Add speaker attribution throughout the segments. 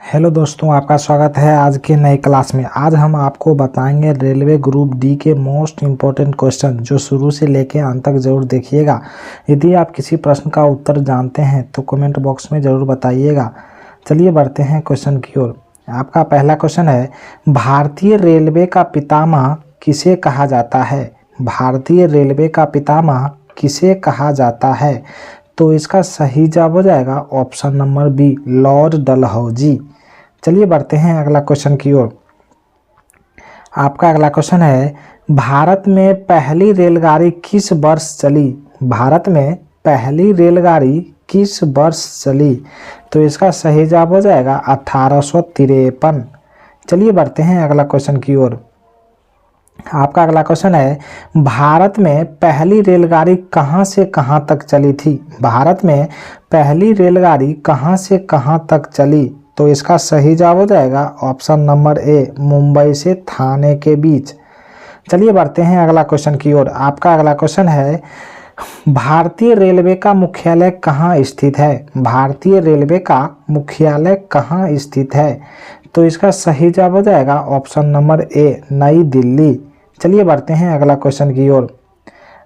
Speaker 1: Hello दोस्तों, आपका स्वागत है आज के नए क्लास में। आज हम आपको बताएंगे रेलवे ग्रुप डी के मोस्ट इम्पोर्टेंट क्वेश्चन, जो शुरू से लेकर अंत तक जरूर देखिएगा। यदि आप किसी प्रश्न का उत्तर जानते हैं तो कमेंट बॉक्स में ज़रूर बताइएगा। चलिए बढ़ते हैं क्वेश्चन की ओर। आपका पहला क्वेश्चन है, भारतीय रेलवे का पितामह किसे कहा जाता है? भारतीय रेलवे का पितामह किसे कहा जाता है? तो इसका सही जवाब हो जाएगा option number b, Lord Dalhousie. चलिए बढ़ते हैं अगला क्वेश्चन की ओर। आपका अगला क्वेश्चन है, भारत में पहली रेलगाड़ी किस वर्ष चली? भारत में पहली रेलगाड़ी किस वर्ष चली? तो इसका सही जवाब हो जाएगा 1853। चलिए बढ़ते हैं अगला क्वेश्चन की ओर। आपका अगला क्वेश्चन है, भारत में पहली रेलगाड़ी कहां से कहां तक चली थी? भारत में पहली रेलगाड़ी कहां से कहां तक चली? तो इसका सही जवाब हो जाएगा ऑप्शन नंबर ए, मुंबई से थाने के बीच। चलिए बढ़ते हैं अगला क्वेश्चन की ओर। आपका अगला क्वेश्चन है, भारतीय रेलवे का मुख्यालय कहाँ स्थित है? भारतीय रेलवे का मुख्यालय कहाँ स्थित है? तो इसका सही जवाब हो जाएगा ऑप्शन नंबर ए, नई दिल्ली। चलिए बढ़ते हैं अगला क्वेश्चन की ओर।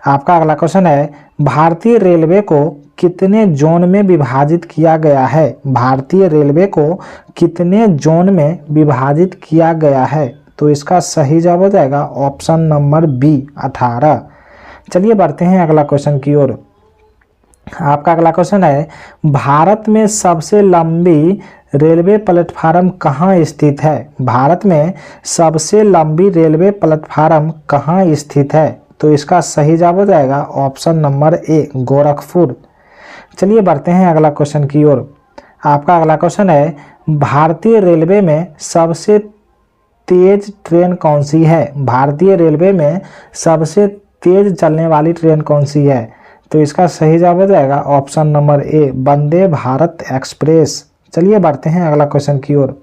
Speaker 1: आपका अगला क्वेश्चन है, भारतीय रेलवे को कितने जोन में विभाजित किया गया है? भारतीय रेलवे को कितने जोन में विभाजित किया गया है? तो इसका सही जवाब हो जाएगा ऑप्शन नंबर बी, 18। चलिए बढ़ते हैं अगला क्वेश्चन की ओर। आपका अगला क्वेश्चन है, भारत में सबसे लंबी रेलवे प्लेटफार्म कहाँ स्थित है? भारत में सबसे लंबी रेलवे प्लेटफार्म कहाँ स्थित है? तो इसका सही जवाब हो जाएगा ऑप्शन नंबर ए, गोरखपुर। चलिए बढ़ते हैं अगला क्वेश्चन की ओर। आपका अगला क्वेश्चन है, भारतीय रेलवे में सबसे तेज ट्रेन कौन सी है? भारतीय रेलवे में सबसे तेज चलने वाली ट्रेन कौन सी है? तो इसका सही जवाब हो जाएगा ऑप्शन नंबर ए, वंदे भारत एक्सप्रेस। चलिए बढ़ते हैं अगला क्वेश्चन की ओर।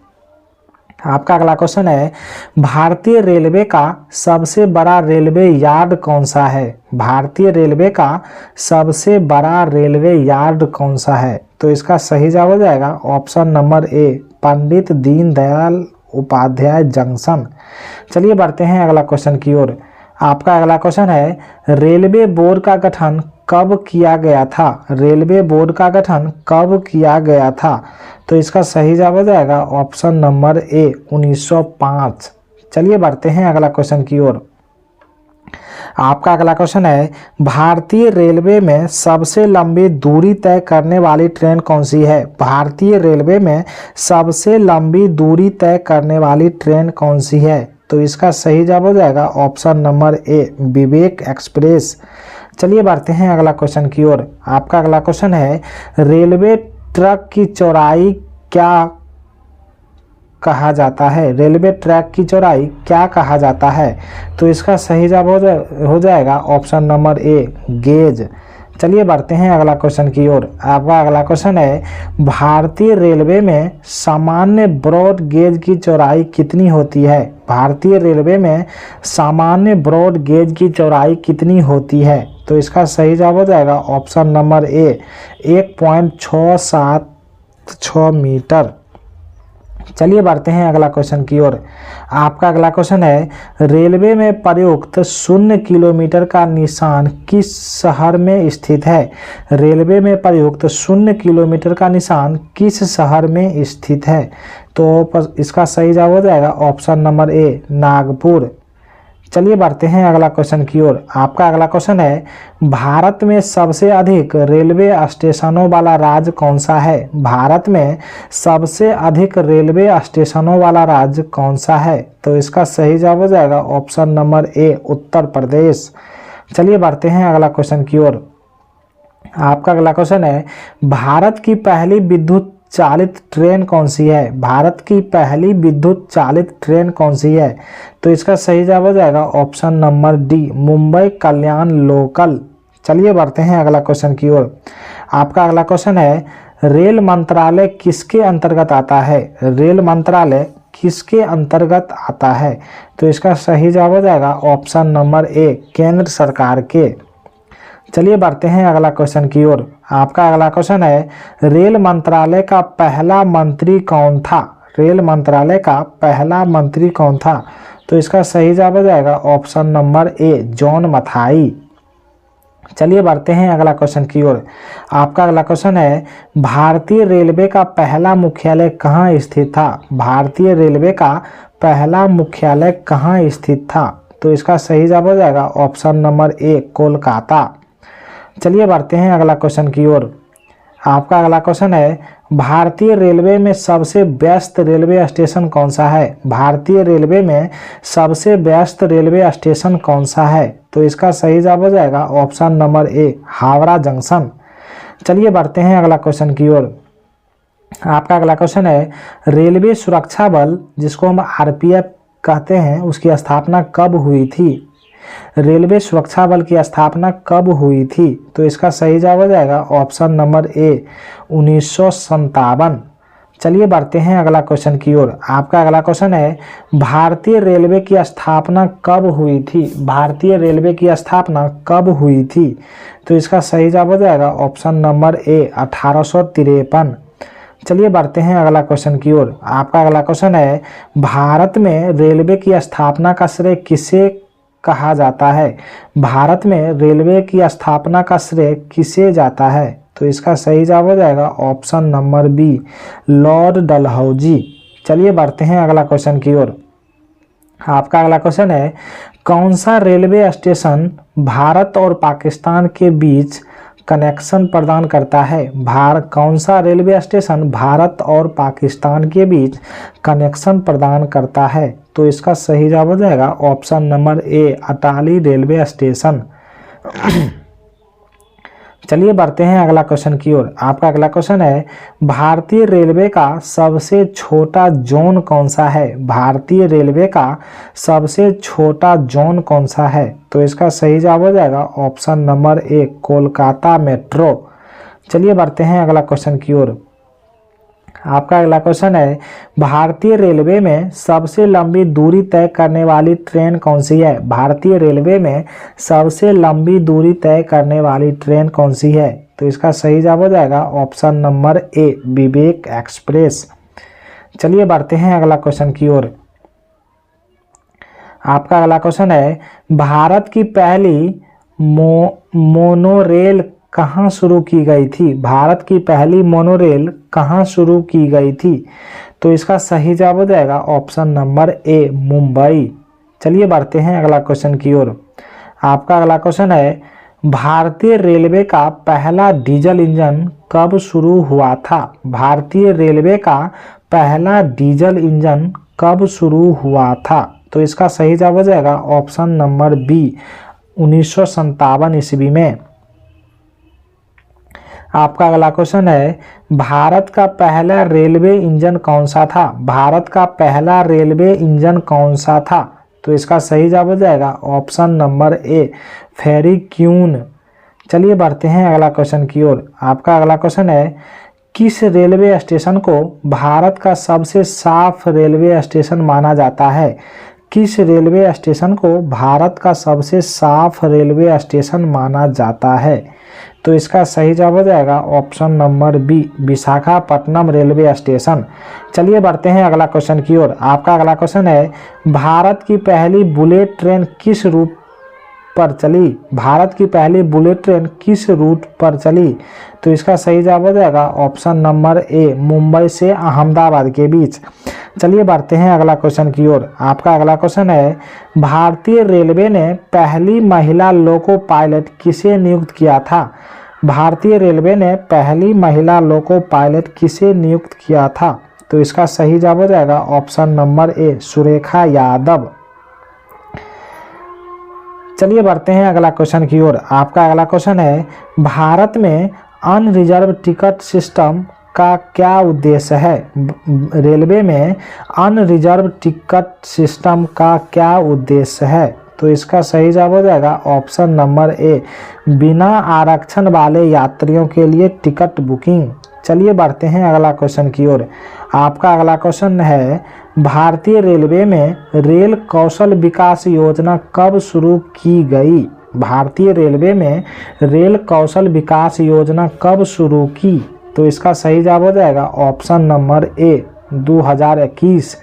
Speaker 1: आपका अगला क्वेश्चन है, भारतीय रेलवे का सबसे बड़ा रेलवे यार्ड कौन सा है? भारतीय रेलवे का सबसे बड़ा रेलवे यार्ड कौन सा है? तो इसका सही जवाब हो जाएगा option number a, Pandit Deendayal Upadhyay junction. चलिए बढ़ते हैं अगला क्वेश्चन की ओर। आपका अगला क्वेश्चन है, रेलवे बोर्ड का गठन कब किया गया था? रेलवे बोर्ड का गठन कब किया गया था? तो इसका सही जवाब हो जाएगा ऑप्शन नंबर ए, 1905। चलिए बढ़ते हैं अगला क्वेश्चन की ओर। आपका अगला क्वेश्चन है, भारतीय रेलवे में सबसे लंबी दूरी तय करने वाली ट्रेन कौन सी है? भारतीय रेलवे में सबसे लंबी दूरी तय करने वाली ट्रेन कौन सी है? तो इसका सही जवाब हो जाएगा ऑप्शन नंबर ए, विवेक एक्सप्रेस। चलिए बढ़ते हैं अगला क्वेश्चन की ओर। आपका अगला क्वेश्चन है, रेलवे ट्रैक की चौड़ाई क्या कहा जाता है? रेलवे ट्रैक की चौड़ाई क्या कहा जाता है? तो इसका सही जवाब हो जाएगा ऑप्शन नंबर ए, गेज। चलिए बढ़ते हैं अगला क्वेश्चन की ओर। आपका अगला क्वेश्चन है, भारतीय रेलवे में सामान्य ब्रॉड गेज की चौड़ाई कितनी होती है? भारतीय रेलवे में सामान्य ब्रॉड गेज की चौड़ाई कितनी होती है? तो इसका सही जवाब हो जाएगा ऑप्शन नंबर ए, 1.676 मीटर। चलिए बढ़ते हैं अगला क्वेश्चन की ओर। आपका अगला क्वेश्चन है, रेलवे में प्रयुक्त 0 किलोमीटर का निशान किस शहर में स्थित है? रेलवे में प्रयुक्त 0 किलोमीटर का निशान किस शहर में स्थित है? तो इसका सही जवाब हो जाएगा ऑप्शन नंबर ए, नागपुर। चलिए बढ़ते हैं अगला क्वेश्चन की ओर। आपका अगला क्वेश्चन है, भारत में सबसे अधिक रेलवे स्टेशनों वाला राज्य कौन सा है? भारत में सबसे अधिक रेलवे स्टेशनों वाला राज्य कौन सा है? तो इसका सही जवाब हो जाएगा ऑप्शन नंबर ए, उत्तर प्रदेश। चलिए बढ़ते हैं अगला क्वेश्चन की ओर। आपका अगला क्वेश्चन है, भारत की पहली विद्युत चालित ट्रेन कौन सी है? भारत की पहली विद्युत चालित ट्रेन कौन सी है? तो इसका सही जवाब हो जाएगा ऑप्शन नंबर डी, मुंबई कल्याण लोकल। चलिए बढ़ते हैं अगला क्वेश्चन की ओर। आपका अगला क्वेश्चन है, रेल मंत्रालय किसके अंतर्गत आता है? रेल मंत्रालय किसके अंतर्गत आता है? तो इसका सही जवाब हो जाएगा ऑप्शन नंबर ए, केंद्र सरकार के। चलिए बढ़ते हैं अगला क्वेश्चन की ओर। आपका अगला क्वेश्चन है, रेल मंत्रालय का पहला मंत्री कौन था? रेल मंत्रालय का पहला मंत्री कौन था? तो इसका सही जवाब हो जाएगा ऑप्शन नंबर ए, जॉन मथाई। चलिए बढ़ते हैं अगला क्वेश्चन की ओर। आपका अगला क्वेश्चन है, भारतीय रेलवे का पहला मुख्यालय कहाँ स्थित था? भारतीय रेलवे का पहला मुख्यालय कहाँ स्थित था? तो इसका सही जवाब हो जाएगा ऑप्शन नंबर ए, कोलकाता। चलिए बढ़ते हैं अगला क्वेश्चन की ओर। आपका अगला क्वेश्चन है, भारतीय रेलवे में सबसे व्यस्त रेलवे स्टेशन कौन सा है? भारतीय रेलवे में सबसे व्यस्त रेलवे स्टेशन कौन सा है? तो इसका सही जवाब हो जाएगा ऑप्शन नंबर ए, हावड़ा जंक्शन। चलिए बढ़ते हैं अगला क्वेश्चन की ओर। आपका अगला क्वेश्चन है, रेलवे सुरक्षा बल जिसको हम आरपीएफ कहते हैं उसकी स्थापना कब हुई थी? रेलवे सुरक्षा बल की स्थापना कब हुई थी? तो इसका सही जवाब हो जाएगा ऑप्शन नंबर ए, 1957। चलिए बढ़ते हैं अगला क्वेश्चन की ओर। आपका अगला क्वेश्चन है, भारतीय रेलवे की स्थापना कब हुई थी? भारतीय रेलवे की स्थापना कब हुई थी? तो इसका सही जवाब हो जाएगा ऑप्शन नंबर ए, 1853। चलिए बढ़ते हैं अगला क्वेश्चन की ओर। आपका अगला क्वेश्चन है, भारत में रेलवे की स्थापना का श्रेय किसे कहा जाता है? भारत में रेलवे की स्थापना का श्रेय किसे जाता है? तो इसका सही जवाब हो जाएगा option number b, Lord Dalhousie. चलिए बढ़ते हैं अगला क्वेश्चन की ओर। आपका अगला क्वेश्चन है, कौन सा रेलवे स्टेशन भारत और पाकिस्तान के बीच कनेक्शन प्रदान करता है? कौन सा रेलवे स्टेशन भारत और पाकिस्तान के बीच कनेक्शन प्रदान करता है? तो इसका सही जवाब हो जाएगा ऑप्शन नंबर ए, अटाली रेलवे स्टेशन। चलिए बढ़ते हैं अगला क्वेश्चन की ओर। आपका अगला क्वेश्चन है, भारतीय रेलवे का सबसे छोटा जोन कौन सा है? भारतीय रेलवे का सबसे छोटा जोन कौन सा है? तो इसका सही जवाब हो जाएगा ऑप्शन नंबर ए, कोलकाता मेट्रो। चलिए बढ़ते हैं अगला क्वेश्चन की ओर। आपका अगला क्वेश्चन है, भारतीय रेलवे में सबसे लंबी दूरी तय करने वाली ट्रेन कौन सी है? भारतीय रेलवे में सबसे लंबी दूरी तय करने वाली ट्रेन कौन सी है? तो इसका सही जवाब हो जाएगा ऑप्शन नंबर ए, विवेक एक्सप्रेस। चलिए बढ़ते हैं अगला क्वेश्चन की ओर। आपका अगला क्वेश्चन है, भारत की पहली मोनोरेल कहाँ शुरू की गई थी? भारत की पहली मोनोरेल कहाँ शुरू की गई थी? तो इसका सही जवाब हो जाएगा ऑप्शन नंबर ए, मुंबई। चलिए बढ़ते हैं अगला क्वेश्चन की ओर। आपका अगला क्वेश्चन है, भारतीय रेलवे का पहला डीजल इंजन कब शुरू हुआ था? भारतीय रेलवे का पहला डीजल इंजन कब शुरू हुआ था? तो इसका सही जवाब हो जाएगा ऑप्शन नंबर बी, 1957 ईस्वी में। आपका अगला क्वेश्चन है, भारत का पहला रेलवे इंजन कौन सा था? भारत का पहला रेलवे इंजन कौन सा था? तो इसका सही जवाब हो जाएगा ऑप्शन नंबर ए, फेरिक्यून। चलिए बढ़ते हैं अगला क्वेश्चन की ओर। आपका अगला क्वेश्चन है, किस रेलवे स्टेशन को भारत का सबसे साफ रेलवे स्टेशन माना जाता है? किस रेलवे स्टेशन को भारत का सबसे साफ रेलवे स्टेशन माना जाता है? तो इसका सही जवाब हो जाएगा option number b, Visakhapatnam railway station. चलिए बढ़ते हैं अगला क्वेश्चन की ओर। आपका अगला क्वेश्चन है, भारत की पहली बुलेट ट्रेन किस रूट पर चली? भारत की पहली बुलेट ट्रेन किस रूट पर चली? तो इसका सही जवाब हो जाएगा ऑप्शन नंबर ए, मुंबई से अहमदाबाद के बीच। चलिए बढ़ते हैं अगला क्वेश्चन की ओर। आपका अगला क्वेश्चन है, भारतीय रेलवे ने पहली महिला लोको पायलट किसे नियुक्त किया था? भारतीय रेलवे ने पहली महिला लोको पायलट किसे नियुक्त किया था? तो इसका सही जवाब हो जाएगा ऑप्शन नंबर ए, सुरेखा यादव। चलिए बढ़ते हैं अगला क्वेश्चन की ओर। आपका अगला क्वेश्चन है, भारत में अनरिजर्व टिकट सिस्टम का क्या उद्देश्य है? रेलवे में अनरिजर्व टिकट सिस्टम का क्या उद्देश्य है? तो इसका सही जवाब हो जाएगा ऑप्शन नंबर ए, बिना आरक्षण वाले यात्रियों के लिए टिकट बुकिंग। चलिए बढ़ते हैं अगला क्वेश्चन की ओर। आपका अगला क्वेश्चन है, भारतीय रेलवे में रेल कौशल विकास योजना कब शुरू की गई? भारतीय रेलवे में रेल कौशल विकास योजना कब शुरू की? तो इसका सही जवाब हो जाएगा ऑप्शन नंबर ए, 2021।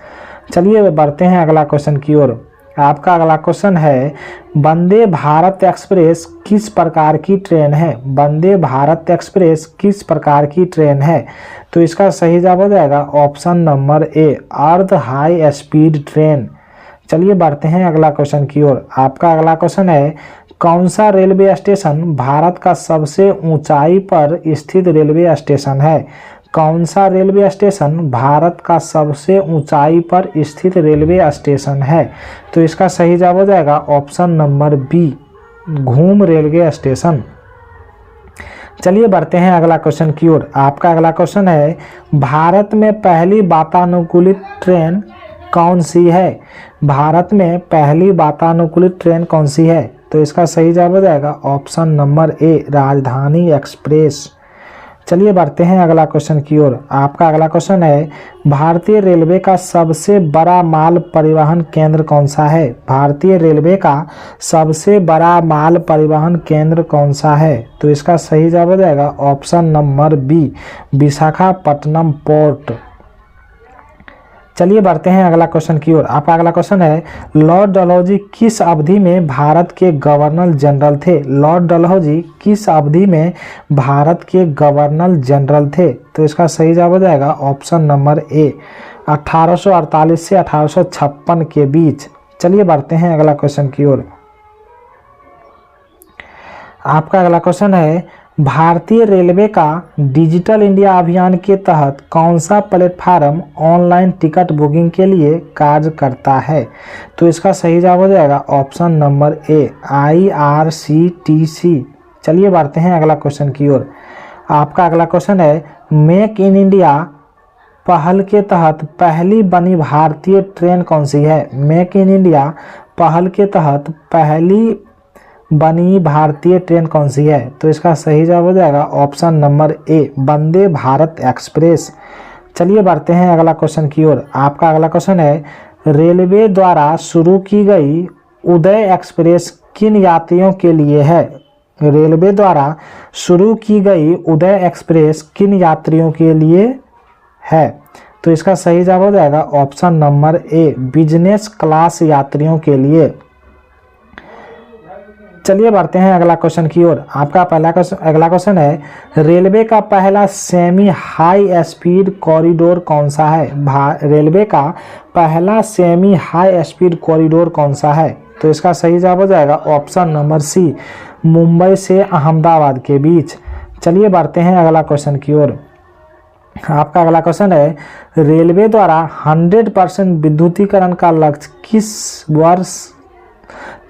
Speaker 1: चलिए बढ़ते हैं अगला क्वेश्चन की ओर। आपका अगला क्वेश्चन है, वंदे भारत एक्सप्रेस किस प्रकार की ट्रेन है? वंदे भारत एक्सप्रेस किस प्रकार की ट्रेन है? तो इसका सही जवाब हो जाएगा ऑप्शन नंबर ए, अर्ध हाई स्पीड ट्रेन। चलिए बढ़ते हैं अगला क्वेश्चन की ओर। आपका अगला क्वेश्चन है, कौन सा रेलवे स्टेशन भारत का सबसे ऊंचाई पर स्थित रेलवे स्टेशन है? कौन सा रेलवे स्टेशन भारत का सबसे ऊंचाई पर स्थित रेलवे स्टेशन है? तो इसका सही जवाब हो जाएगा ऑप्शन नंबर बी, घूम रेलवे स्टेशन। चलिए बढ़ते हैं अगला क्वेश्चन की ओर। आपका अगला क्वेश्चन है, भारत में पहली वातानुकूलित ट्रेन कौन सी है? भारत में पहली वातानुकूलित ट्रेन कौन सी है? तो इसका सही जवाब हो जाएगा ऑप्शन नंबर ए, राजधानी एक्सप्रेस। चलिए बढ़ते हैं अगला क्वेश्चन की ओर। आपका अगला क्वेश्चन है, भारतीय रेलवे का सबसे बड़ा माल परिवहन केंद्र कौन सा है? भारतीय रेलवे का सबसे बड़ा माल परिवहन केंद्र कौन सा है? तो इसका सही जवाब हो जाएगा option number b, Visakhapatnam port. चलिए बढ़ते हैं अगला क्वेश्चन की ओर। आपका अगला क्वेश्चन है, लॉर्ड डलहौजी किस अवधि में भारत के गवर्नर जनरल थे? लॉर्ड डलहौजी किस अवधि में भारत के गवर्नर जनरल थे? तो इसका सही जवाब हो जाएगा ऑप्शन नंबर ए, 1848 से 1856 के बीच। चलिए बढ़ते हैं अगला क्वेश्चन की ओर। आपका अगला क्वेश्चन है, भारतीय रेलवे का डिजिटल इंडिया अभियान के तहत कौन सा प्लेटफार्म ऑनलाइन टिकट बुकिंग के लिए कार्य करता है? तो इसका सही जवाब हो जाएगा ऑप्शन नंबर ए, IRCTC। चलिए बढ़ते हैं अगला क्वेश्चन की ओर। आपका अगला क्वेश्चन है, मेक इन इंडिया पहल के तहत पहली बनी भारतीय ट्रेन कौन सी है? मेक इन इंडिया पहल के तहत पहली बनी भारतीय ट्रेन कौन सी है? तो इसका सही जवाब हो जाएगा ऑप्शन नंबर ए, वंदे भारत एक्सप्रेस। चलिए बढ़ते हैं अगला क्वेश्चन की ओर। आपका अगला क्वेश्चन है, रेलवे द्वारा शुरू की गई उदय एक्सप्रेस किन यात्रियों के लिए है? रेलवे द्वारा शुरू की गई उदय एक्सप्रेस किन यात्रियों के लिए है? तो इसका सही जवाब हो जाएगा ऑप्शन नंबर ए, बिजनेस क्लास यात्रियों के लिए। चलिए बढ़ते हैं अगला क्वेश्चन की ओर। आपका अगला क्वेश्चन है, रेलवे का पहला सेमी हाई स्पीड कॉरिडोर कौन सा है? रेलवे का पहला सेमी हाई स्पीड कॉरिडोर कौन सा है? तो इसका सही जवाब हो जाएगा ऑप्शन नंबर सी, मुंबई से अहमदाबाद के बीच। चलिए बढ़ते हैं अगला क्वेश्चन की ओर। आपका अगला क्वेश्चन है, रेलवे द्वारा 100% विद्युतीकरण का लक्ष्य किस वर्ष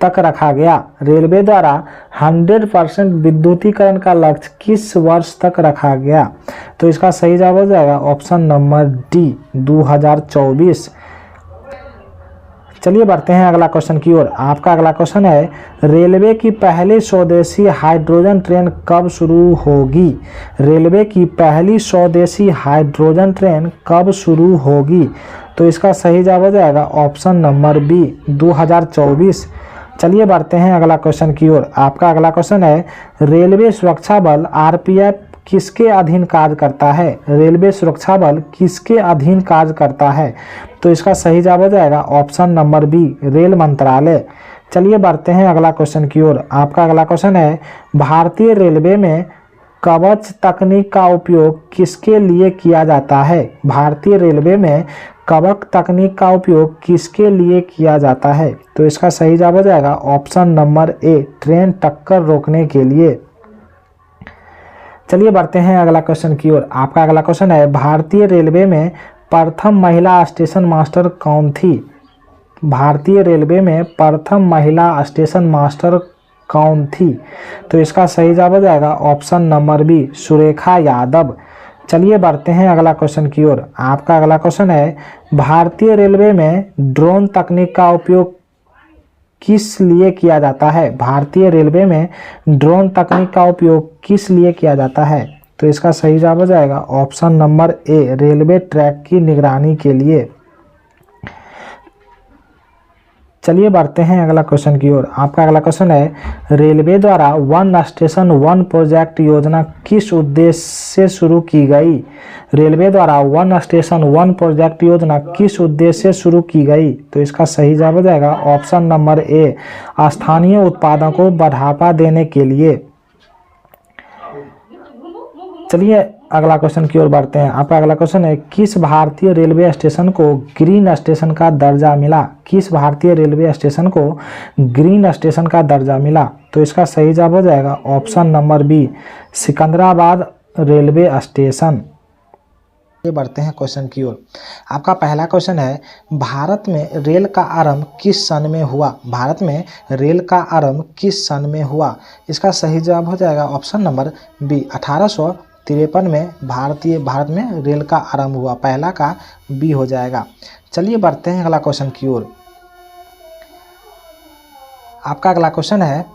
Speaker 1: तक रखा गया? रेलवे द्वारा 100% विद्युतीकरण का लक्ष्य किस वर्ष तक रखा गया? तो इसका सही जवाब हो जाएगा ऑप्शन नंबर डी, 2024। चलिए बढ़ते हैं अगला क्वेश्चन की ओर। आपका अगला क्वेश्चन है, रेलवे की पहली स्वदेशी हाइड्रोजन ट्रेन कब शुरू होगी? रेलवे की पहली स्वदेशी हाइड्रोजन ट्रेन कब शुरू होगी? तो इसका सही जवाब हो जाएगा ऑप्शन नंबर बी, 2024। चलिए बढ़ते हैं अगला क्वेश्चन की ओर। आपका अगला क्वेश्चन है, रेलवे सुरक्षा बल RPF किसके अधीन कार्य करता है? रेलवे सुरक्षा बल किसके अधीन कार्य करता है? तो इसका सही जवाब हो जाएगा ऑप्शन नंबर बी, रेल मंत्रालय। चलिए बढ़ते हैं अगला क्वेश्चन की ओर। आपका अगला क्वेश्चन है, भारतीय रेलवे में कवच तकनीक का उपयोग किसके लिए किया जाता है? भारतीय रेलवे में कवच तकनीक का उपयोग किसके लिए किया जाता है? तो इसका सही जवाब हो जाएगा ऑप्शन नंबर ए, ट्रेन टक्कर रोकने के लिए। चलिए बढ़ते हैं अगला क्वेश्चन की ओर। आपका अगला क्वेश्चन है, भारतीय रेलवे में प्रथम महिला स्टेशन मास्टर कौन थी? भारतीय रेलवे में प्रथम महिला स्टेशन मास्टर कौन थी? तो इसका सही जवाब हो जाएगा option number b, Surekha Yadav. चलिए बढ़ते हैं अगला क्वेश्चन की ओर। आपका अगला क्वेश्चन है, भारतीय रेलवे में ड्रोन तकनीक का उपयोग किस लिए किया जाता है? भारतीय रेलवे में ड्रोन तकनीक का उपयोग किस लिए किया जाता है? तो इसका सही जवाब हो जाएगा ऑप्शन नंबर ए, रेलवे ट्रैक की निगरानी के लिए। चलिए बढ़ते हैं अगला क्वेश्चन की ओर। आपका अगला क्वेश्चन है रेलवे द्वारा वन स्टेशन वन प्रोजेक्ट योजना किस उद्देश्य से शुरू की गई। रेलवे द्वारा वन स्टेशन वन प्रोजेक्ट योजना किस उद्देश्य से शुरू की गई। तो इसका सही जवाब हो जाएगा ऑप्शन नंबर ए, स्थानीय उत्पादों को बढ़ावा देने के लिए। चलिए अगला क्वेश्चन की ओर बढ़ते हैं। आपका अगला क्वेश्चन है किस भारतीय रेलवे स्टेशन को ग्रीन स्टेशन का दर्जा मिला। किस भारतीय रेलवे स्टेशन को ग्रीन स्टेशन का दर्जा मिला। तो इसका सही जवाब हो जाएगा option number b, Secunderabad railway station. ये बढ़ते हैं क्वेश्चन की ओर। आपका पहला क्वेश्चन है भारत में रेल का आरंभ किस सन में हुआ। भारत में रेल का आरंभ किस सन में हुआ। इसका सही जवाब हो जाएगा ऑप्शन नंबर बी, 1853 में भारत में रेल का आरंभ हुआ। पहला का बी हो जाएगा। चलिए बढ़ते हैं अगला क्वेश्चन की ओर। आपका अगला क्वेश्चन है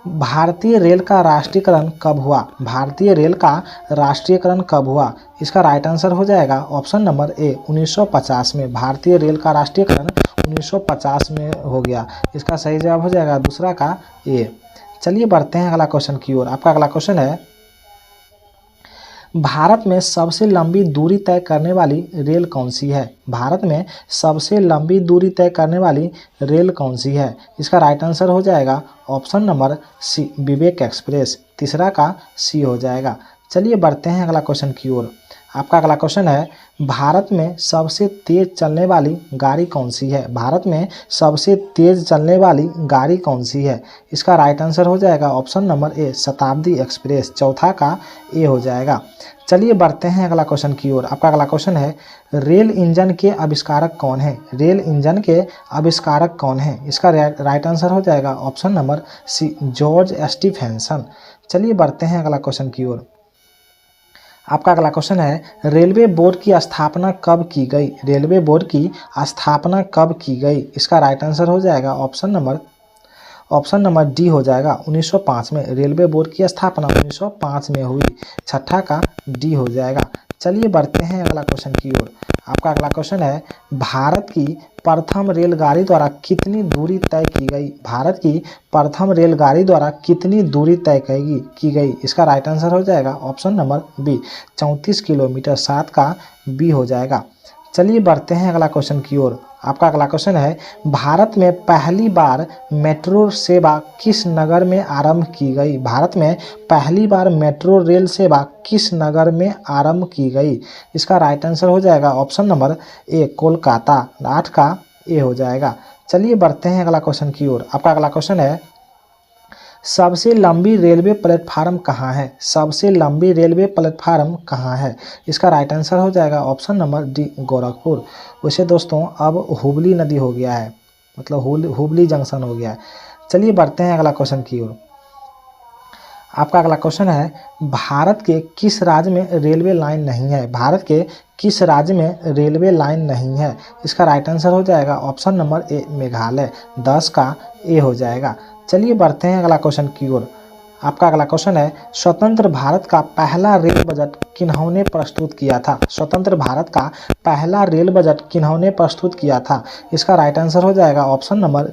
Speaker 1: भारतीय रेल का राष्ट्रीयकरण कब हुआ। भारतीय रेल का राष्ट्रीयकरण कब हुआ। इसका राइट आंसर हो जाएगा ऑप्शन नंबर ए, 1950 में। भारतीय रेल का राष्ट्रीयकरण 1950 में हो गया। इसका सही जवाब हो जाएगा दूसरा का ए। चलिए बढ़ते हैं अगला क्वेश्चन की ओर। आपका अगला क्वेश्चन है भारत में सबसे लंबी दूरी तय करने वाली रेल कौन सी है। भारत में सबसे लंबी दूरी तय करने वाली रेल कौन सी है। इसका राइट आंसर हो जाएगा ऑप्शन नंबर सी, विवेक एक्सप्रेस। तीसरा का सी हो जाएगा। चलिए बढ़ते हैं अगला क्वेश्चन की ओर। आपका अगला क्वेश्चन है भारत में सबसे तेज चलने वाली गाड़ी कौन सी है। भारत में सबसे तेज चलने वाली गाड़ी कौन सी है। इसका राइट आंसर हो जाएगा ऑप्शन नंबर ए, शताब्दी एक्सप्रेस। चौथा का ए हो जाएगा। चलिए बढ़ते हैं अगला क्वेश्चन की ओर। आपका अगला क्वेश्चन है रेल इंजन के आविष्कारक कौन है। रेल इंजन के आविष्कारक कौन है। इसका राइट आंसर हो जाएगा option number c, George Stephenson. चलिए बढ़ते हैं अगला क्वेश्चन की ओर। आपका अगला क्वेश्चन है रेलवे बोर्ड की स्थापना कब की गई। रेलवे बोर्ड की स्थापना कब की गई। इसका राइट आंसर हो जाएगा ऑप्शन नंबर डी हो जाएगा, 1905 में। रेलवे बोर्ड की स्थापना 1905 में हुई। छठा का डी हो जाएगा। चलिए बढ़ते हैं अगला क्वेश्चन की ओर। आपका अगला क्वेश्चन है भारत की प्रथम रेलगाड़ी द्वारा कितनी दूरी तय की गई। भारत की प्रथम रेलगाड़ी द्वारा कितनी दूरी तय की गई। इसका राइट आंसर हो जाएगा ऑप्शन नंबर बी, 34 किलोमीटर। 7 का बी हो जाएगा। चलिए बढ़ते हैं अगला क्वेश्चन की ओर। आपका अगला क्वेश्चन है भारत में पहली बार मेट्रो सेवा किस नगर में आरंभ की गई। भारत में पहली बार मेट्रो रेल सेवा किस नगर में आरंभ की गई। इसका राइट आंसर हो जाएगा ऑप्शन नंबर ए, कोलकाता। 8 का ए हो जाएगा। चलिए बढ़ते हैं अगला क्वेश्चन की ओर। आपका अगला क्वेश्चन है सबसे लंबी रेलवे प्लेटफार्म कहाँ है। सबसे लंबी रेलवे प्लेटफार्म कहाँ है। इसका राइट आंसर हो जाएगा ऑप्शन नंबर डी, गोरखपुर। वैसे दोस्तों अब हुबली नदी हो गया है, मतलब हुबली जंक्शन हो गया है। चलिए बढ़ते हैं अगला क्वेश्चन की ओर। आपका अगला क्वेश्चन है भारत के किस राज्य में रेलवे लाइन नहीं है। भारत के किस राज्य में रेलवे लाइन नहीं है। इसका राइट आंसर हो जाएगा ऑप्शन नंबर ए, मेघालय। 10 का ए हो जाएगा। चलिए बढ़ते हैं अगला क्वेश्चन की ओर। आपका अगला क्वेश्चन है स्वतंत्र भारत का पहला रेल बजट किन्होंने प्रस्तुत किया था। स्वतंत्र भारत का पहला रेल बजट किन्होंने प्रस्तुत किया था। इसका राइट आंसर हो जाएगा option number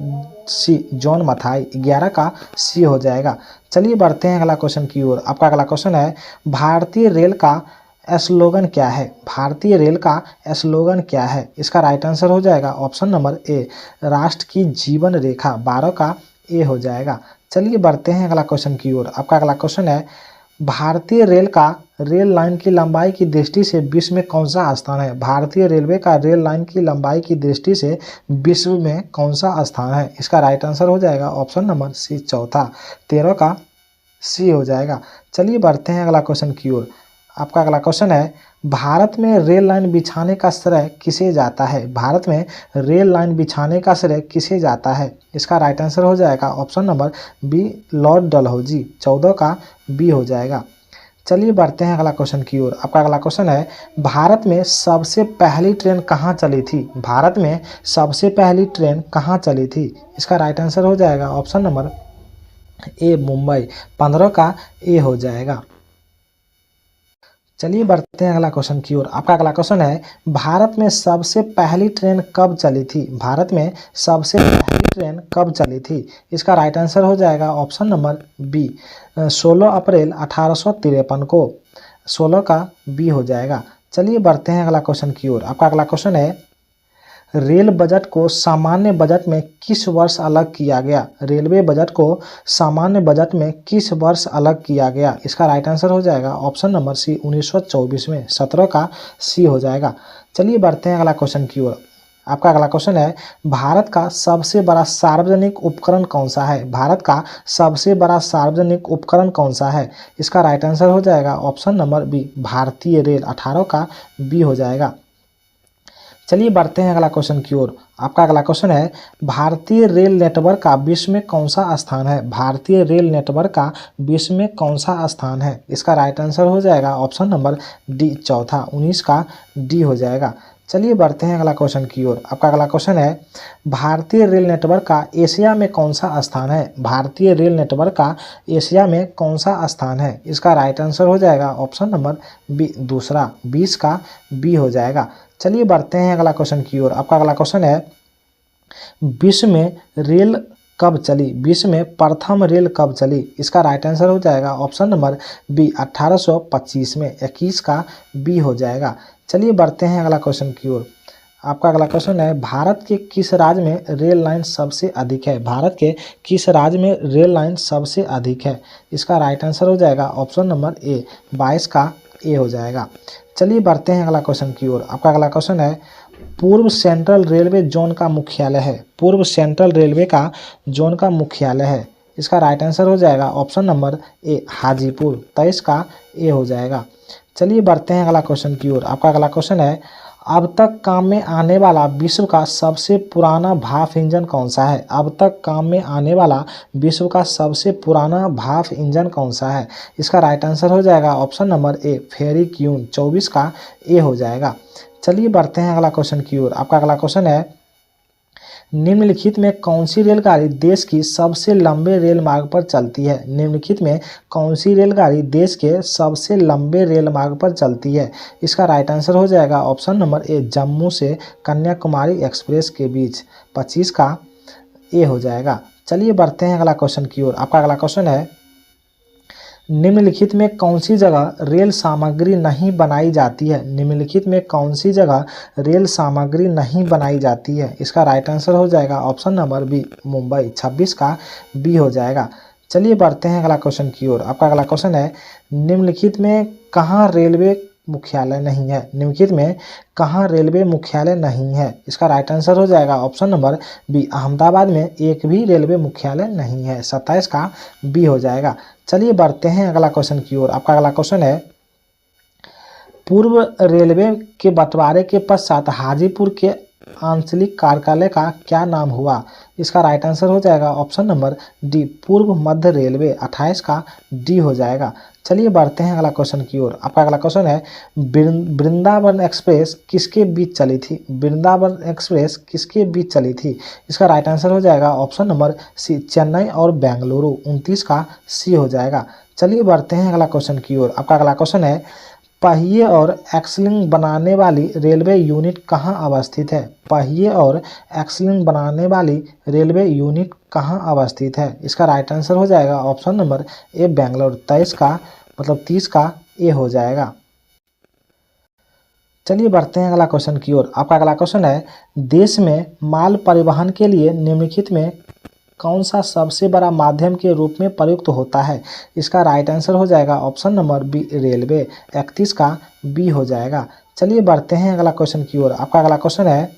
Speaker 1: C, John Mathai. 11 का सी हो जाएगा। चलिए बढ़ते हैं अगला क्वेश्चन की ओर। आपका अगला क्वेश्चन है भारतीय रेल का स्लोगन क्या है। भारतीय रेल का स्लोगन क्या है। इसका राइट आंसर हो जाएगा ऑप्शन नंबर ए, राष्ट्र की जीवन रेखा। 12 का ए हो जाएगा। चलिए बढ़ते हैं अगला क्वेश्चन की ओर। आपका अगला क्वेश्चन है भारतीय रेल का रेल लाइन की लंबाई की दृष्टि से विश्व में कौन सा स्थान है। भारतीय रेलवे का रेल लाइन की लंबाई की दृष्टि से विश्व में कौन सा स्थान है। इसका राइट आंसर हो जाएगा ऑप्शन नंबर सी, चौथा। 13 का सी हो जाएगा। चलिए बढ़ते हैं अगला क्वेश्चन की ओर। आपका अगला क्वेश्चन है भारत में रेल लाइन बिछाने का श्रेय किसे जाता है। भारत में रेल लाइन बिछाने का श्रेय किसे जाता है। इसका राइट आंसर हो जाएगा option number b, Lord Dalhousie. 14 का बी हो जाएगा। चलिए बढ़ते हैं अगला क्वेश्चन की ओर। आपका अगला क्वेश्चन है भारत में सबसे पहली ट्रेन कहाँ चली थी। भारत में सबसे पहली ट्रेन कहाँ चली थी। इसका राइट आंसर हो जाएगा ऑप्शन नंबर ए, मुंबई। 15 का ए हो जाएगा। चलिए बढ़ते हैं अगला क्वेश्चन की ओर। आपका अगला क्वेश्चन है, भारत में सबसे पहली ट्रेन कब चली थी? भारत में सबसे पहली ट्रेन कब चली थी? इसका राइट आंसर हो जाएगा ऑप्शन नंबर बी, 16 अप्रैल 1853 को। 16 का बी हो जाएगा। चलिए बढ़ते हैं अगला क्वेश्चन की ओर। आपका अगला क्वेश्चन है, रेल बजट को सामान्य बजट में किस वर्ष अलग किया गया? रेलवे बजट को सामान्य बजट में किस वर्ष अलग किया गया? इसका राइट आंसर हो जाएगा ऑप्शन नंबर सी, 1924 में। 17 का सी हो जाएगा। चलिए बढ़ते हैं अगला क्वेश्चन की ओर। आपका अगला क्वेश्चन है, भारत का सबसे बड़ा सार्वजनिक उपकरण कौन सा है? भारत का सबसे बड़ा सार्वजनिक उपकरण कौन सा है? इसका राइट आंसर हो जाएगा ऑप्शन नंबर बी, भारतीय रेल। 18 का बी हो जाएगा। चलिए बढ़ते हैं अगला क्वेश्चन की ओर। आपका अगला क्वेश्चन है, भारतीय रेल नेटवर्क का विश्व में कौन सा स्थान है? भारतीय रेल नेटवर्क का विश्व में कौन सा स्थान है? इसका राइट आंसर हो जाएगा ऑप्शन नंबर डी, चौथा। 19 का डी हो जाएगा। चलिए बढ़ते हैं अगला क्वेश्चन की ओर। आपका अगला क्वेश्चन है, भारतीय रेल नेटवर्क का एशिया में कौन सा स्थान है? भारतीय रेल नेटवर्क का एशिया में कौन सा स्थान है? इसका राइट आंसर हो जाएगा ऑप्शन नंबर बी, दूसरा। 20 का बी हो जाएगा। चलिए बढ़ते हैं अगला क्वेश्चन की ओर। आपका अगला क्वेश्चन है, विश्व में रेल कब चली? विश्व में प्रथम रेल कब चली? इसका राइट आंसर हो जाएगा ऑप्शन नंबर बी, 1825 में। 21 का बी हो जाएगा। चलिए बढ़ते हैं अगला क्वेश्चन की ओर। आपका अगला क्वेश्चन है, भारत के किस राज्य में रेल लाइन सबसे अधिक है? भारत के किस राज्य में रेल लाइन सबसे अधिक है? इसका राइट आंसर हो जाएगा ऑप्शन नंबर ए, 22 का ए हो जाएगा। चलिए बढ़ते हैं अगला क्वेश्चन की ओर। आपका अगला क्वेश्चन है, पूर्व सेंट्रल रेलवे जोन का मुख्यालय है। पूर्व सेंट्रल रेलवे का जोन का मुख्यालय है। इसका राइट आंसर हो जाएगा ऑप्शन नंबर ए, हाजीपुर। 23 का ए हो जाएगा। चलिए बढ़ते हैं अगला क्वेश्चन की ओर। आपका अगला क्वेश्चन है, अब तक काम में आने वाला विश्व का सबसे पुराना भाप इंजन कौन सा है? अब तक काम में आने वाला विश्व का सबसे पुराना भाप इंजन कौन सा है? इसका राइट आंसर हो जाएगा ऑप्शन नंबर ए, फेरिक्यून। 24 का ए हो जाएगा। चलिए बढ़ते हैं अगला क्वेश्चन की ओर। आपका अगला क्वेश्चन है, निम्नलिखित में कौन सी रेलगाड़ी देश की सबसे लंबे रेल मार्ग पर चलती है? निम्नलिखित में कौन सी रेलगाड़ी देश के सबसे लंबे रेल मार्ग पर चलती है? इसका राइट आंसर हो जाएगा ऑप्शन नंबर ए, जम्मू से कन्याकुमारी एक्सप्रेस के बीच। 25 का ए हो जाएगा। चलिए बढ़ते हैं अगला क्वेश्चन की ओर। आपका अगला क्वेश्चन है, निम्नलिखित में कौन सी जगह रेल सामग्री नहीं बनाई जाती है? निम्नलिखित में कौन सी जगह रेल सामग्री नहीं बनाई जाती है? इसका राइट आंसर हो जाएगा ऑप्शन नंबर बी, मुंबई। 26 का बी हो जाएगा। चलिए बढ़ते हैं अगला क्वेश्चन की ओर। आपका अगला क्वेश्चन है, निम्नलिखित में कहाँ रेलवे मुख्यालय नहीं है? निम्नलिखित में कहाँ रेलवे मुख्यालय नहीं है? इसका राइट आंसर हो जाएगा ऑप्शन नंबर बी, अहमदाबाद में एक भी रेलवे मुख्यालय नहीं है। 27 का बी हो जाएगा। चलिए बढ़ते हैं अगला क्वेश्चन की ओर। आपका अगला क्वेश्चन है, पूर्व रेलवे के बंटवारे के पश्चात हाजीपुर के आंचलिक कार्यालय का क्या नाम हुआ? इसका राइट आंसर हो जाएगा ऑप्शन नंबर डी, पूर्व मध्य रेलवे। 28 का डी हो जाएगा। चलिए बढ़ते हैं अगला क्वेश्चन की ओर। आपका अगला क्वेश्चन है, वृंदावन एक्सप्रेस किसके बीच चली थी? वृंदावन एक्सप्रेस किसके बीच चली थी? इसका राइट आंसर हो जाएगा ऑप्शन नंबर सी, चेन्नई और बेंगलुरु। 29 का सी हो जाएगा। चलिए बढ़ते हैं अगला क्वेश्चन की ओर। आपका अगला क्वेश्चन है, पहिए और एक्सलिंग बनाने वाली रेलवे यूनिट कहाँ अवस्थित है? पहिए और एक्सलिंग बनाने वाली रेलवे यूनिट कहाँ अवस्थित है? इसका राइट आंसर हो जाएगा ऑप्शन नंबर ए, बेंगलोर। 23 का 30 का ए हो जाएगा। चलिए बढ़ते हैं अगला क्वेश्चन की ओर। आपका अगला क्वेश्चन है, देश में माल परिवहन के लिए निम्नलिखित में कौन सा सबसे बड़ा माध्यम के रूप में प्रयुक्त होता है? इसका राइट आंसर हो जाएगा ऑप्शन नंबर बी, रेलवे। 31 का बी हो जाएगा। चलिए बढ़ते हैं अगला क्वेश्चन की ओर। आपका अगला क्वेश्चन है,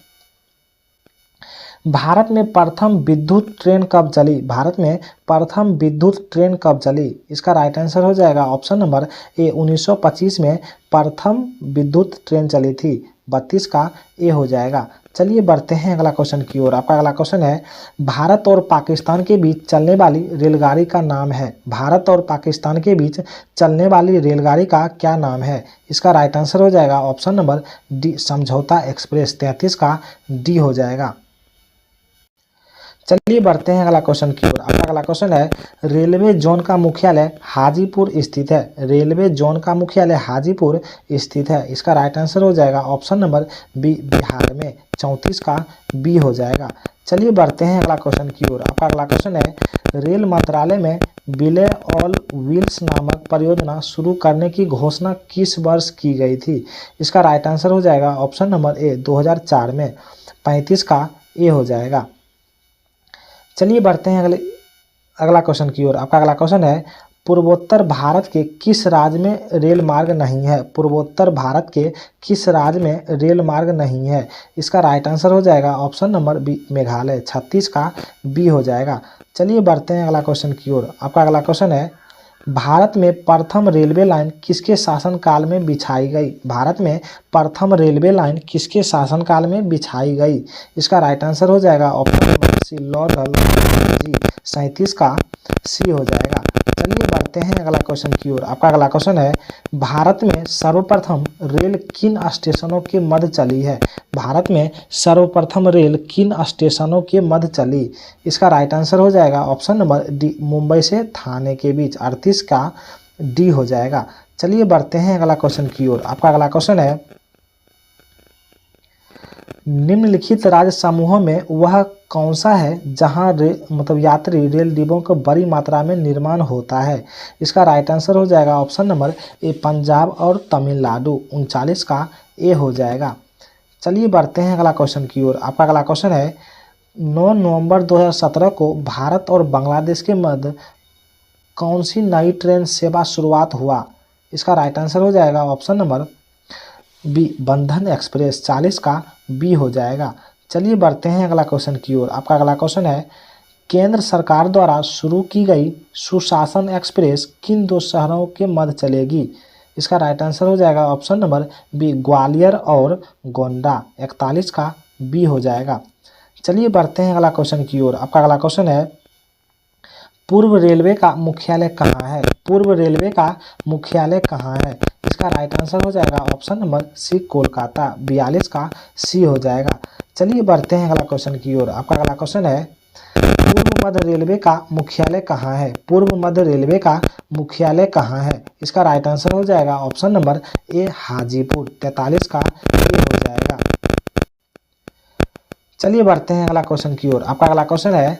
Speaker 1: भारत में प्रथम विद्युत ट्रेन कब चली? भारत में प्रथम विद्युत ट्रेन कब चली? इसका राइट आंसर हो जाएगा ऑप्शन नंबर ए, 1925 में प्रथम विद्युत ट्रेन चली थी। 32 का ए हो जाएगा। चलिए बढ़ते हैं अगला क्वेश्चन की ओर। आपका अगला क्वेश्चन है, भारत और पाकिस्तान के बीच चलने वाली रेलगाड़ी का नाम है? भारत और पाकिस्तान के बीच चलने वाली रेलगाड़ी का क्या नाम है? इसका राइट आंसर हो जाएगा ऑप्शन नंबर डी, समझौता एक्सप्रेस। 33 का डी हो जाएगा। चलिए बढ़ते हैं अगला क्वेश्चन की ओर। आपका अगला क्वेश्चन है, रेलवे जोन का मुख्यालय हाजीपुर स्थित है। रेलवे जोन का मुख्यालय हाजीपुर स्थित है। इसका राइट आंसर हो जाएगा ऑप्शन नंबर बी, बिहार में। 34 का बी हो जाएगा। चलिए बढ़ते हैं अगला क्वेश्चन की ओर। आपका अगला क्वेश्चन है, रेल मंत्रालय में विलय ऑल व्हील्स नामक परियोजना शुरू करने की घोषणा किस वर्ष की गई थी? इसका राइट आंसर हो जाएगा ऑप्शन नंबर ए, 2004 में। 35 का ए हो जाएगा। चलिए बढ़ते हैं अगला क्वेश्चन की ओर। आपका अगला क्वेश्चन है, पूर्वोत्तर भारत के किस राज्य में रेल मार्ग नहीं है? पूर्वोत्तर भारत के किस राज्य में रेल मार्ग नहीं है? इसका राइट आंसर हो जाएगा ऑप्शन नंबर बी, मेघालय। 36 का बी हो जाएगा। चलिए बढ़ते हैं अगला क्वेश्चन की ओर। आपका अगला क्वेश्चन है, भारत में प्रथम रेलवे लाइन किसके शासनकाल में बिछाई गई? भारत में प्रथम रेलवे लाइन किसके शासनकाल में बिछाई गई? इसका राइट आंसर हो जाएगा ऑप्शन नंबर सी, लॉर्ड हल्दोई। 37 का सी हो जाएगा। चलिए बढ़ते हैं अगला क्वेश्चन की ओर। आपका अगला क्वेश्चन है, भारत में सर्वप्रथम रेल किन स्टेशनों के मध्य चली है? भारत में सर्वप्रथम रेल किन स्टेशनों के मध्य चली? इसका राइट आंसर हो जाएगा ऑप्शन नंबर डी, मुंबई से थाने के बीच। 38 का डी हो जाएगा। चलिए बढ़ते हैं अगला क्वेश्चन की ओर। आपका अगला क्वेश्चन है, निम्नलिखित राज्य समूहों में वह कौन सा है जहां यात्री रेल डिब्बों का बड़ी मात्रा में निर्माण होता है? इसका राइट आंसर हो जाएगा ऑप्शन नंबर ए, पंजाब और तमिलनाडु। 39 का ए हो जाएगा। चलिए बढ़ते हैं अगला क्वेश्चन की ओर। आपका अगला क्वेश्चन है, 9 नवंबर 2017 को भारत और बांग्लादेश के मध्य कौन सी नई ट्रेन सेवा शुरुआत हुआ? इसका राइट आंसर हो जाएगा ऑप्शन नंबर बी, बंधन एक्सप्रेस। 40 का बी हो जाएगा। चलिए बढ़ते हैं अगला क्वेश्चन की ओर। आपका अगला क्वेश्चन है, केंद्र सरकार द्वारा शुरू की गई सुशासन एक्सप्रेस किन दो शहरों के मध्य चलेगी? इसका राइट आंसर हो जाएगा ऑप्शन नंबर बी, ग्वालियर और गोंडा। 41 का बी हो जाएगा। चलिए बढ़ते हैं अगला क्वेश्चन की ओर। आपका अगला क्वेश्चन है, पूर्व रेलवे का मुख्यालय कहाँ है? पूर्व रेलवे का मुख्यालय कहाँ है? इसका राइट आंसर हो जाएगा ऑप्शन नंबर सी, कोलकाता। 42 का सी हो जाएगा। चलिए बढ़ते हैं अगला क्वेश्चन की ओर। आपका अगला क्वेश्चन है, पूर्व मध्य रेलवे का मुख्यालय कहाँ है? पूर्व मध्य रेलवे का मुख्यालय कहाँ है? इसका राइट आंसर हो जाएगा ऑप्शन नंबर ए, हाजीपुर। 43 का ए हो जाएगा। चलिए बढ़ते हैं अगला क्वेश्चन की ओर। आपका अगला क्वेश्चन है,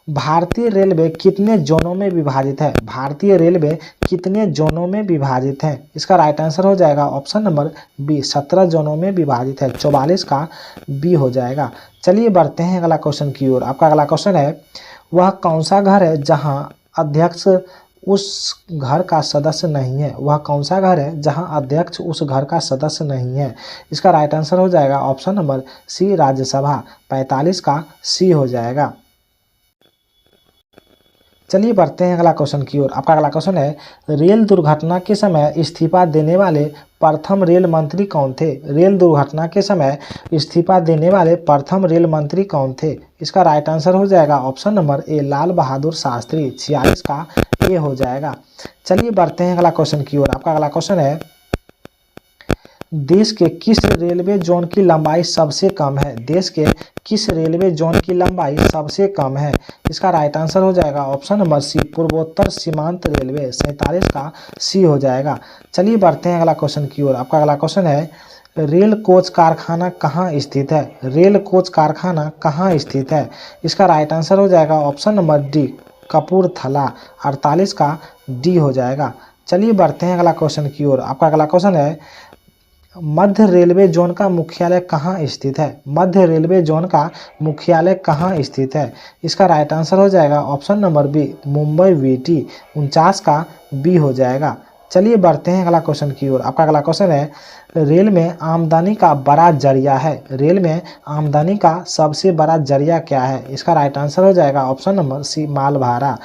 Speaker 1: भारतीय रेलवे कितने जोनों में विभाजित है? भारतीय रेलवे कितने जोनों में विभाजित है? इसका राइट आंसर हो जाएगा ऑप्शन नंबर बी, 17 जोनों में विभाजित है। 44 का बी हो जाएगा। चलिए बढ़ते हैं अगला क्वेश्चन की ओर। आपका अगला क्वेश्चन है, वह कौन सा घर है जहां अध्यक्ष उस घर का सदस्य नहीं है? वह कौन सा घर है जहां अध्यक्ष उस घर का सदस्य नहीं है? इसका राइट आंसर हो जाएगा ऑप्शन नंबर सी, राज्यसभा। 45 का सी हो जाएगा। चलिए बढ़ते हैं अगला क्वेश्चन की ओर। आपका अगला क्वेश्चन है, रेल दुर्घटना के समय इस्तीफा देने वाले प्रथम रेल मंत्री कौन थे? रेल दुर्घटना के समय इस्तीफा देने वाले प्रथम रेल मंत्री कौन थे? इसका राइट आंसर हो जाएगा ऑप्शन नंबर ए, लाल बहादुर शास्त्री। 46 का ए हो जाएगा। चलिए बढ़ते हैं अगला क्वेश्चन की ओर। आपका अगला क्वेश्चन है, देश के किस रेलवे जोन की लंबाई सबसे कम है? देश के किस रेलवे जोन की लंबाई सबसे कम है? इसका राइट आंसर हो जाएगा ऑप्शन नंबर सी, पूर्वोत्तर सीमांत रेलवे। 47 का सी हो जाएगा। चलिए बढ़ते हैं अगला क्वेश्चन की ओर। आपका अगला क्वेश्चन है, रेल कोच कारखाना कहाँ स्थित है? रेल कोच कारखाना कहाँ स्थित है? इसका राइट आंसर हो जाएगा ऑप्शन नंबर डी, कपूरथला। 48 का डी हो जाएगा। चलिए बढ़ते हैं अगला क्वेश्चन की ओर। आपका अगला क्वेश्चन है, मध्य रेलवे जोन का मुख्यालय कहाँ स्थित है? मध्य रेलवे जोन का मुख्यालय कहाँ स्थित है? इसका राइट आंसर हो जाएगा option number b, Mumbai VT. 49 का बी हो जाएगा। चलिए बढ़ते हैं अगला क्वेश्चन की ओर। आपका अगला क्वेश्चन है, रेल में आमदनी का बड़ा जरिया है? रेल में आमदनी का सबसे बड़ा जरिया क्या है? इसका राइट आंसर हो जाएगा ऑप्शन नंबर सी, माल भाड़ा।